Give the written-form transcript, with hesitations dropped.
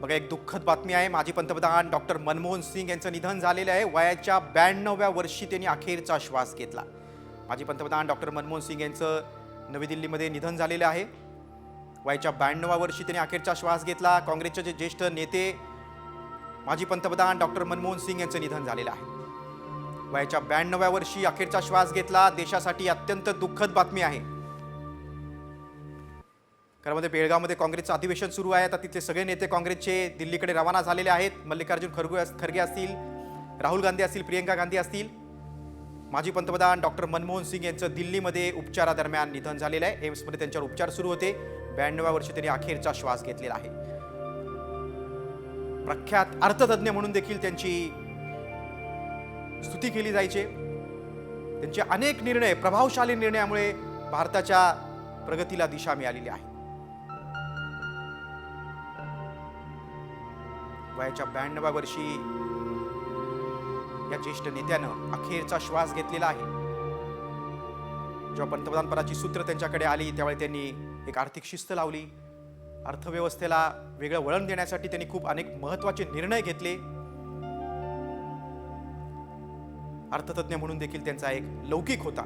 बघा, एक दुःखद बातमी आहे. माजी पंतप्रधान डॉक्टर मनमोहन सिंग यांचं निधन झालेलं आहे. वयाच्या 92व्या वर्षी त्यांनी अखेरचा श्वास घेतला. माजी पंतप्रधान डॉक्टर मनमोहन सिंग यांचं नवी दिल्लीमध्ये निधन झालेलं आहे. वयाच्या 92व्या वर्षी त्यांनी अखेरचा श्वास घेतला. काँग्रेसचे जे ज्येष्ठ नेते माजी पंतप्रधान डॉक्टर मनमोहन सिंग यांचं निधन झालेलं आहे. वयाच्या 92व्या वर्षी अखेरचा श्वास घेतला. देशासाठी अत्यंत दुःखद बातमी आहे. खरं बेळगावमध्ये काँग्रेसचं अधिवेशन सुरू आहे. आता तिथले सगळे नेते काँग्रेसचे दिल्लीकडे रवाना झालेले आहेत. मल्लिकार्जुन खरगे असतील, राहुल गांधी असतील, प्रियंका गांधी असतील. माजी पंतप्रधान डॉक्टर मनमोहन सिंग यांचं दिल्लीमध्ये उपचारादरम्यान निधन झालेलं आहे. एम्समध्ये त्यांच्यावर उपचार सुरू होते. 92व्या वर्षी त्यांनी अखेरचा श्वास घेतलेला आहे. प्रख्यात अर्थतज्ञ म्हणून देखील त्यांची स्तुती केली जायची. त्यांचे अनेक निर्णय, प्रभावशाली निर्णयामुळे भारताच्या प्रगतीला दिशा मिळालेली आहे. वयाच्या 92व्या वर्षी या ज्येष्ठ नेत्यानं अखेरचा श्वास घेतलेला आहे. जेव्हा पंतप्रधानपदाची सूत्र त्यांच्याकडे आली त्यावेळी त्यांनी एक आर्थिक शिस्त लावली. अर्थव्यवस्थेला वेगळं वळण देण्यासाठी त्यांनी खूप अनेक महत्त्वाचे निर्णय घेतले. अर्थतज्ञ म्हणून देखील त्यांचा एक लौकिक होता.